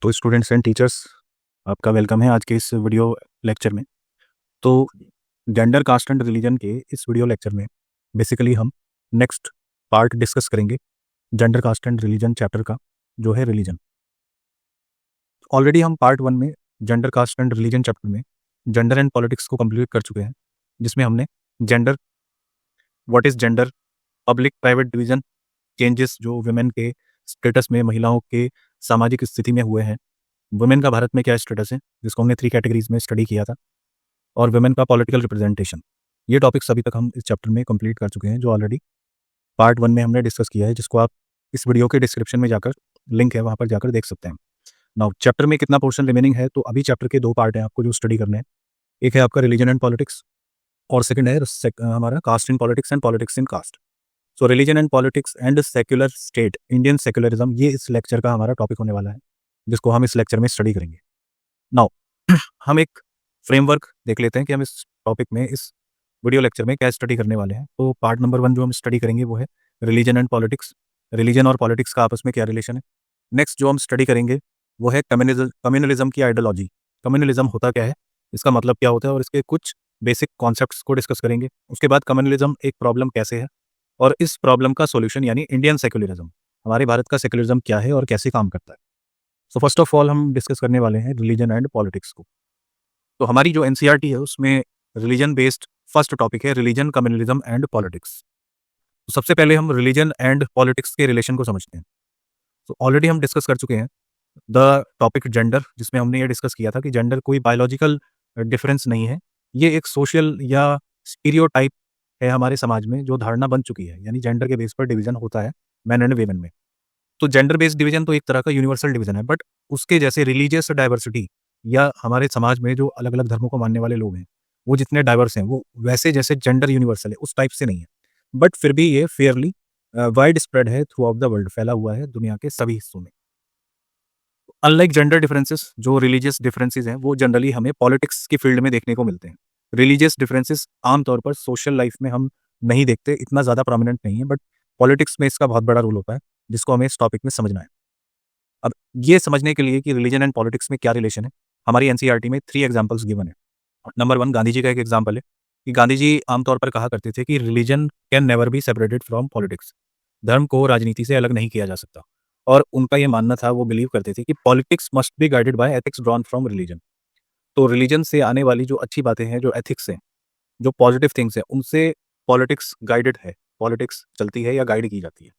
तो students and teachers, आपका welcome है आज के इस वीडियो लेक्चर में। तो जेंडर, कास्ट एंड रिलीजन के इस वीडियो लेक्चर में बेसिकली हम नेक्स्ट पार्ट डिस्कस करेंगे gender, caste and religion chapter का, जो है रिलीजन। ऑलरेडी हम पार्ट 1 में gender, caste and religion chapter में जेंडर एंड पॉलिटिक्स को कंप्लीट कर चुके हैं, जिसमें हमने gender, what is gender, public private division, changes जो वुमेन के स्टेटस में, महिलाओं के सामाजिक स्थिति में हुए हैं, वुमेन का भारत में क्या स्टेटस है, जिसको हमने 3 कैटेगरीज में स्टडी किया था, और वुमेन का पॉलिटिकल रिप्रेजेंटेशन। ये टॉपिक्स अभी तक हम इस चैप्टर में कंप्लीट कर चुके हैं, जो ऑलरेडी पार्ट 1 में हमने डिस्कस किया है, जिसको आप इस वीडियो के डिस्क्रिप्शन में जाकर, लिंक है वहाँ पर जाकर देख सकते हैं। नाउ चैप्टर में कितना पोर्शन रिमेनिंग है, तो अभी चैप्टर के 2 पार्ट हैं आपको जो स्टडी करने हैं। एक है आपका रिलीजन एंड पॉलिटिक्स, और सेकंड है हमारा caste in politics and politics in caste. So religion and politics and secular state, Indian secularism, ये इस लेक्चर का हमारा टॉपिक होने वाला है, जिसको हम इस लेक्चर में स्टडी करेंगे। नाउ हम एक फ्रेमवर्क देख लेते हैं कि हम इस टॉपिक में, इस वीडियो लेक्चर में क्या स्टडी करने वाले हैं। तो पार्ट नंबर 1 जो हम स्टडी करेंगे वो है रिलीजन एंड पॉलिटिक्स। रिलीजन और पॉलिटिक्स का आपस में क्या रिलेशन है। नेक्स्ट जो हम स्टडी करेंगे वो है कम्युनलिज्म की आइडियोलॉजी। कम्युनलिज्म होता क्या है, इसका मतलब क्या होता है, और इसके कुछ बेसिक कॉन्सेप्ट्स को डिस्कस करेंगे। उसके बाद कम्युनलिज्म एक प्रॉब्लम कैसे है, और इस प्रॉब्लम का सॉल्यूशन यानी इंडियन सेक्युलरिज्म, हमारे भारत का सेक्युलरिज्म क्या है और कैसे काम करता है। सो फर्स्ट ऑफ ऑल हम डिस्कस करने वाले हैं रिलीजन एंड पॉलिटिक्स को। तो हमारी जो एनसीईआरटी है उसमें रिलीजन बेस्ड फर्स्ट टॉपिक है रिलीजन, कम्युनलिज्म एंड पॉलिटिक्स। तो सबसे पहले हम रिलीजन एंड पॉलिटिक्स के रिलेशन को समझते हैं। तो ऑलरेडी हम डिस्कस कर चुके हैं द टॉपिक जेंडर, जिसमें हमने ये डिस्कस किया था कि जेंडर कोई बायोलॉजिकल डिफरेंस नहीं है, ये एक सोशल या स्टीरियोटाइप है हमारे समाज में, जो धारणा बन चुकी है। यानी जेंडर के बेस पर डिवीजन होता है मैन एंड वीमेन में। तो जेंडर बेस्ड डिवीजन तो एक तरह का यूनिवर्सल डिवीजन है, बट उसके जैसे रिलीजियस डाइवर्सिटी, या हमारे समाज में जो अलग अलग धर्मों को मानने वाले लोग हैं वो जितने डाइवर्स हैं, वो वैसे जैसे जेंडर यूनिवर्सल है उस टाइप से नहीं है, बट फिर भी ये फेयरली वाइड स्प्रेड है थ्रू आउट द वर्ल्ड, फैला हुआ है दुनिया के सभी हिस्सों में। अनलाइक जेंडर डिफरेंसेस, जो रिलीजियस डिफरेंसेस हैं वो जनरली हमें पॉलिटिक्स की फील्ड में देखने को मिलते हैं। रिलीजियस डिफरेंसेस आमतौर पर सोशल लाइफ में हम नहीं देखते, इतना ज़्यादा प्रोमिनेंट नहीं है, बट पॉलिटिक्स में इसका बहुत बड़ा रोल होता है, जिसको हमें इस टॉपिक में समझना है। अब ये समझने के लिए कि रिलीजन एंड पॉलिटिक्स में क्या रिलेशन है, हमारी एनसीईआरटी में 3 एग्जांपल्स गिवन है। नंबर 1 गांधी जी का एक एग्जांपल है कि गांधी जी आमतौर पर कहा करते थे कि religion can never be separated from politics. धर्म को राजनीति से अलग नहीं किया जा सकता, और उनका ये मानना था, वो बिलीव करते थे कि politics must be guided by ethics drawn from religion. तो रिलीजन से आने वाली जो अच्छी बातें हैं, जो एथिक्स हैं, जो पॉजिटिव थिंग्स हैं, उनसे पॉलिटिक्स गाइडेड है, पॉलिटिक्स चलती है या गाइड की जाती है।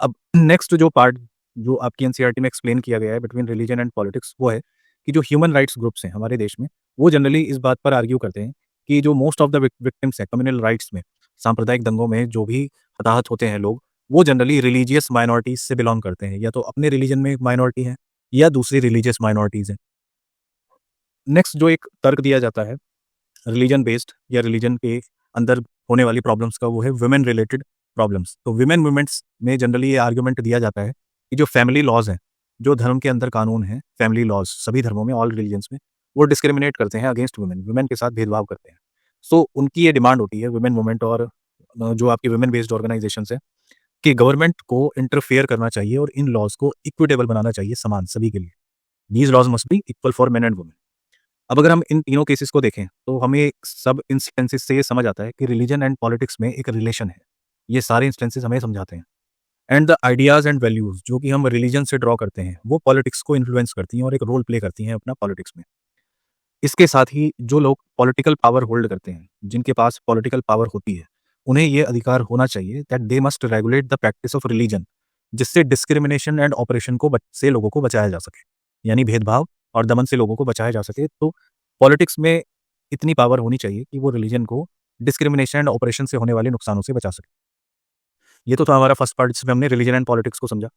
अब नेक्स्ट जो पार्ट जो आपकी एनसीईआरटी में एक्सप्लेन किया गया है बिटवीन रिलीजन एंड पॉलिटिक्स, वो है कि जो ह्यूमन राइट्स ग्रुप्स हैं हमारे देश में, वो जनरली इस बात पर आर्ग्यू करते हैं कि जो मोस्ट ऑफ द विक्टिम्स हैं कम्युनल राइट्स में, सांप्रदायिक दंगों में जो भी हताहत होते हैं लोग, वो जनरली रिलीजियस माइनॉरिटीज से बिलोंग करते हैं, या तो अपने रिलीजन में एक माइनॉरिटी है या दूसरी रिलीजियस माइनॉरिटीज हैं। नेक्स्ट जो एक तर्क दिया जाता है रिलीजन बेस्ड या रिलीजन के अंदर होने वाली प्रॉब्लम्स का, वो है वुमेन रिलेटेड प्रॉब्लम्स। तो वुमेन मूवमेंट्स में जनरली ये आर्गुमेंट दिया जाता है कि जो फैमिली लॉज हैं, जो धर्म के अंदर कानून हैं, फैमिली लॉज सभी धर्मों में, ऑल रिलीजन्स में, वो डिस्क्रिमिनेट करते हैं अगेंस्ट वुमेन, वुमेन के साथ भेदभाव करते हैं। सो उनकी ये डिमांड होती है वुमेन मूवमेंट और जो आपकी वुमेन बेस्ड ऑर्गेनाइजेशंस है, कि गवर्नमेंट को इंटरफेयर करना चाहिए और इन लॉज को इक्विटेबल बनाना चाहिए, समान सभी के लिए। These laws must be equal for men and women. अब अगर हम इन तीनों केसेस को देखें तो हमें सब इंस्टेंसेस से ये समझ आता है कि रिलीजन एंड पॉलिटिक्स में एक रिलेशन है। ये सारे इंस्टेंसेस हमें समझाते हैं। And the ideas and values जो कि हम रिलीजन से ड्रॉ करते हैं, वो पॉलिटिक्स को इन्फ्लुएंस करती हैं और एक रोल प्ले करती हैं अपना पॉलिटिक्स में। इसके साथ ही जो लोग पॉलिटिकल पावर होल्ड करते हैं, जिनके पास पॉलिटिकल पावर होती है, उन्हें ये अधिकार होना चाहिए that they must regulate the practice of religion, जिससे डिस्क्रिमिनेशन एंड ऑपरेशन से लोगों को बचाया जा सके, यानी भेदभाव और दमन से लोगों को बचाया जा सके। तो पॉलिटिक्स में इतनी पावर होनी चाहिए कि वो रिलीजन को डिस्क्रिमिनेशन एंड ऑपरेशन से होने वाले नुकसानों से बचा सके। ये तो था हमारा फर्स्ट पार्ट, जिसमें हमने रिलीजन एंड पॉलिटिक्स को समझा।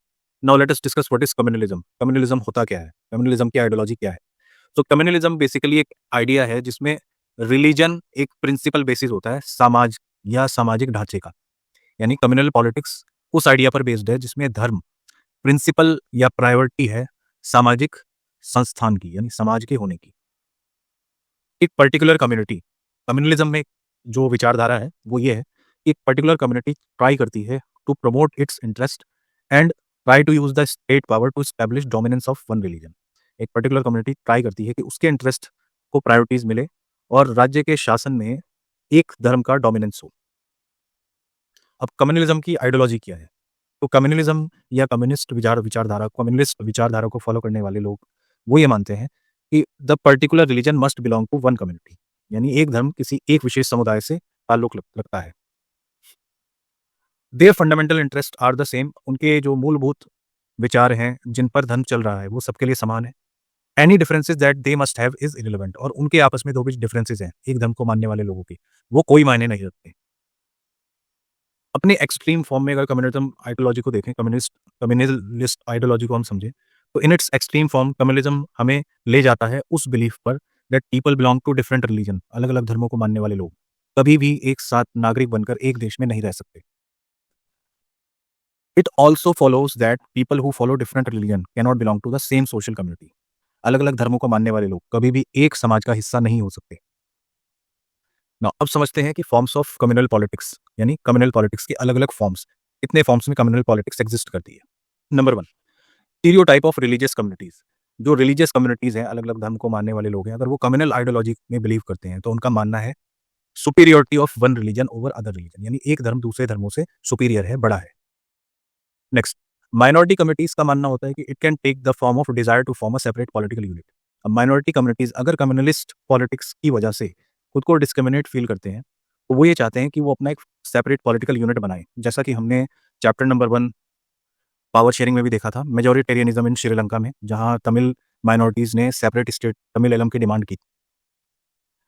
Now let us discuss what is communalism. Communalism होता क्या है, कम्युनलिज्म की आइडियोलॉजी क्या है। तो कम्युनलिज्म बेसिकली एक आइडिया है जिसमें रिलीजन एक प्रिंसिपल बेसिस होता है समाज या सामाजिक ढांचे का। यानी कम्युनल पॉलिटिक्स उस आइडिया पर बेस्ड है जिसमें धर्म प्रिंसिपल या प्रायोरिटी है सामाजिक संस्थान की, यानी समाज के होने की। एक पर्टिकुलर कम्युनिटी, कम्युनलिज्म में जो विचारधारा है वो ये है कि एक पर्टिकुलर कम्युनिटी ट्राई करती है to promote its interest and try to use the state power to establish dominance of one religion. एक पर्टिकुलर कम्युनिटी ट्राई करती है कि उसके इंटरेस्ट को प्रायोरिटीज मिले और राज्य के शासन में एक धर्म का डोमिनेंस हो। अब कम्युनलिज्म की आइडियोलॉजी क्या है? तो कम्युनलिज्म या कम्युनिस्ट विचारधारा को फॉलो करने वाले लोग वो ये मानते हैं कि the particular religion must belong to one community, यानी एक धर्म किसी एक विशेष समुदाय से ताल्लुक रखता है। Their fundamental interest are the same, उनके जो मूलभूत विचार हैं जिन पर धर्म चल रहा है वो सबके लिए समान है। Any differences that they must have is irrelevant, और उनके आपस में जो भी डिफरेंसेस हैं एक धर्म को मानने वाले लोगों की, वो कोई मायने नहीं रखते। अपने एक्सट्रीम फॉर्म में अगर कम्युनिज्म आइडियोलॉजी को देखें, कम्युनलिस्ट आइडियोलॉजी को हम समझें, तो in its extreme form communalism हमें ले जाता है उस बिलीफ पर that people belong to different religion, अलग अलग धर्मों को मानने वाले लोग कभी भी एक साथ नागरिक बनकर एक देश में नहीं रह सकते। It also follows that people who follow different religion can not belong to the same social community. अलग अलग धर्मों को मानने वाले लोग कभी भी एक समाज का हिस्सा नहीं हो सकते। Now, अब समझते हैं कि फॉर्म्स ऑफ कम्युनल पॉलिटिक्स, यानी कम्युनल पॉलिटिक्स के अलग अलग फॉर्म्स, कितने फॉर्म्स में कम्युनल पॉलिटिक्स एग्जिस्ट करती है। Number 1, stereotype of religious communities. जो रिलीजियस कम्युनिटीज हैं, अलग अलग धर्म को मानने वाले लोग हैं, अगर वो कम्युनल आइडियोलॉजी में बिलीव करते हैं तो उनका मानना है superiority of one religion over other religion, यानी एक धर्म दूसरे धर्मों से सुपीरियर है, बड़ा है। नेक्स्ट, माइनॉरिटी कम्युनिटीज का मानना होता है कि it can take the form of desire to form a separate political unit. अब माइनॉरिटी कम्युनिटीज अगर कम्युनलिस्ट पॉलिटिक्स की वजह से खुद को डिस्क्रिमिनेट फील करते हैं तो वो ये चाहते हैं कि वो अपना एक सेपरेट पॉलिटिकल यूनिट बनाएं, जैसा कि हमने चैप्टर नंबर 1 पावर शेयरिंग में भी देखा था, मेजोरिटेरियनिज्म इन श्रीलंका में, जहां तमिल माइनॉरिटीज ने सेपरेट स्टेट तमिल की डिमांड की।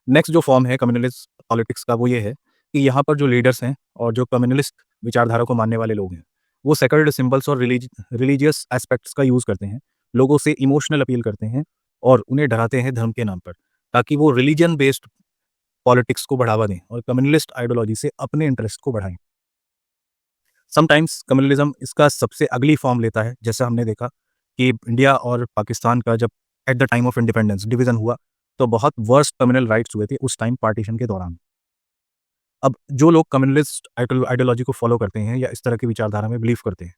नेक्स्ट जो फॉर्म है कम्युनलिस्ट पॉलिटिक्स का वो ये है कि यहाँ पर जो लीडर्स हैं और जो कम्युनलिस्ट विचारधारा को मानने वाले लोग हैं वो सेक्रेड सिंबल्स और रिलीजियस एस्पेक्ट्स का यूज़ करते हैं, लोगों से इमोशनल अपील करते हैं और उन्हें डराते हैं धर्म के नाम पर, ताकि वो रिलीजन बेस्ड पॉलिटिक्स को बढ़ावा दें और कम्युनलिस्ट आइडियोलॉजी से अपने इंटरेस्ट को बढ़ाएं। समटाइम्स कम्युनलिज्म इसका सबसे अगली फॉर्म लेता है, जैसा हमने देखा कि इंडिया और पाकिस्तान का जब at the time of independence division हुआ तो बहुत वर्स्ट कम्युनल राइट्स हुए थे उस टाइम पार्टीशन के दौरान। अब जो लोग कम्युनलिस्ट आइडियोलॉजी को फॉलो करते हैं या इस तरह की विचारधारा में बिलीव करते हैं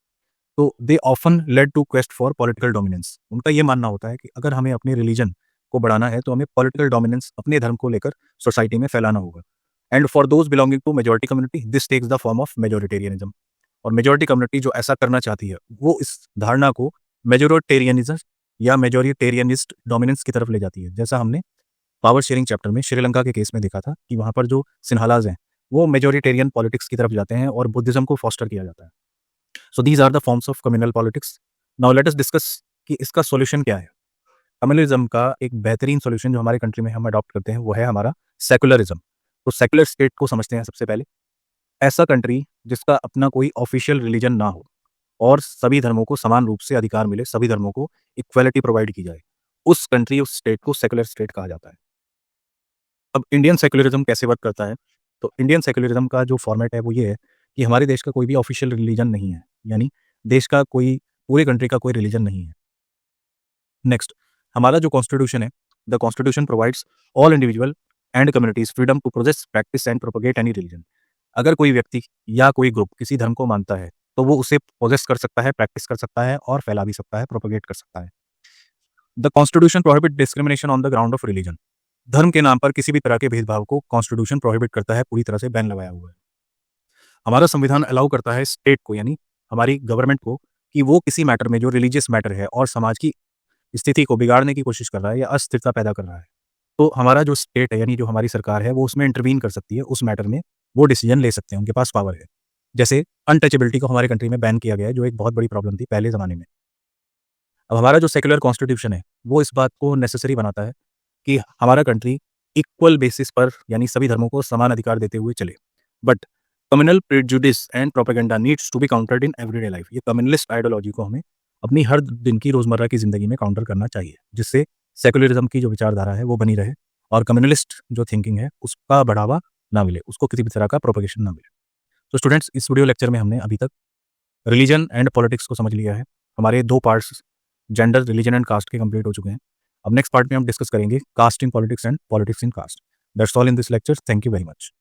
तो they often led to quest for political dominance. उनका ये मानना होता है कि अगर हमें अपने रिलीजन को बढ़ाना है तो हमें पॉलिटिकल डोमिनेंस अपने धर्म को लेकर सोसाइटी में फैलाना होगा। And for those belonging to majority community this takes the form of majoritarianism. और मेजोरिटी कम्युनिटी जो ऐसा करना चाहती है वो इस धारणा को मेजोरिटेरियनिज्म या मेजोरिटेरियनिस्ट डोमिनेंस की तरफ ले जाती है, जैसा हमने पावर शेयरिंग चैप्टर में श्रीलंका के केस में देखा था कि वहां पर जो सिन्हालाज हैं वो मेजोरिटेरियन पॉलिटिक्स की तरफ जाते हैं और बुद्धिज्म को फॉस्टर किया जाता है। So these are the forms of communal politics. Now let us discuss कि इसका सॉल्यूशन क्या है। कम्युनलिज्म का एक बेहतरीन सॉल्यूशन जो हमारे कंट्री में हम अडॉप्ट करते हैं वो है हमारा सेकुलरिज्म। तो सेकुलर स्टेट को समझते हैं सबसे पहले। ऐसा कंट्री जिसका अपना कोई ऑफिशियल रिलीजन ना हो और सभी धर्मों को समान रूप से अधिकार मिले, सभी धर्मों को इक्वालिटी प्रोवाइड की जाए, उस कंट्री उस स्टेट को सेकुलर स्टेट कहा जाता है। अब इंडियन सेकुलरिज्म कैसे वर्क करता है? तो इंडियन सेकुलरिज्म का जो फॉर्मेट है वो ये है कि हमारे देश का कोई भी ऑफिशियल रिलीजन नहीं है, यानी देश का कोई पूरे कंट्री का कोई रिलीजन नहीं है। नेक्स्ट, हमारा जो कॉन्स्टिट्यूशन है, the constitution provides all individual and communities freedom to profess practice and propagate any religion. अगर कोई व्यक्ति या कोई ग्रुप किसी धर्म को मानता है तो वो उसे प्रोजेस कर सकता है, प्रैक्टिस कर सकता है और फैला भी सकता है, प्रोपगेट कर सकता है। The constitution prohibit discrimination on the ground of religion. धर्म के नाम पर किसी भी तरह के भेदभाव को कॉन्स्टिट्यूशन प्रोहिबिट करता है, पूरी तरह से बैन लगाया हुआ है। हमारा संविधान अलाउ करता है स्टेट को, यानी हमारी गवर्नमेंट को, कि वो किसी मैटर में जो रिलीजियस मैटर है और समाज की स्थिति को बिगाड़ने की कोशिश कर रहा है या अस्थिरता पैदा कर रहा है, तो हमारा जो स्टेट है यानी जो हमारी सरकार है वो उसमें इंटरवीन कर सकती है, उस मैटर में वो डिसीजन ले सकते हैं, उनके पास पावर है। जैसे अनटचेबिलिटी को हमारे कंट्री में बैन किया गया है, जो एक बहुत बड़ी प्रॉब्लम थी पहले ज़माने में। अब हमारा जो सेक्युलर कॉन्स्टिट्यूशन है वो इस बात को नेसेसरी बनाता है कि हमारा कंट्री इक्वल बेसिस पर, यानी सभी धर्मों को समान अधिकार देते हुए चले। But communal prejudice and propaganda needs to be countered in everyday life. ये कम्युनलिस्ट आइडियोलॉजी को हमें अपनी हर दिन की रोजमर्रा की जिंदगी में काउंटर करना चाहिए, जिससे सेकुलरिज्म की जो विचारधारा है वो बनी रहे और कम्युनलिस्ट जो थिंकिंग है उसका बढ़ावा ना मिले, उसको किसी भी तरह का प्रोपेगेशन ना मिले। तो स्टूडेंट्स, इस वीडियो लेक्चर में हमने अभी तक रिलीजन एंड पॉलिटिक्स को समझ लिया है। हमारे 2 parts gender, religion and caste के कंप्लीट हो चुके हैं। अब नेक्स्ट पार्ट में हम डिस्कस करेंगे caste in politics and politics in caste. That's all in this lecture. Thank you very much.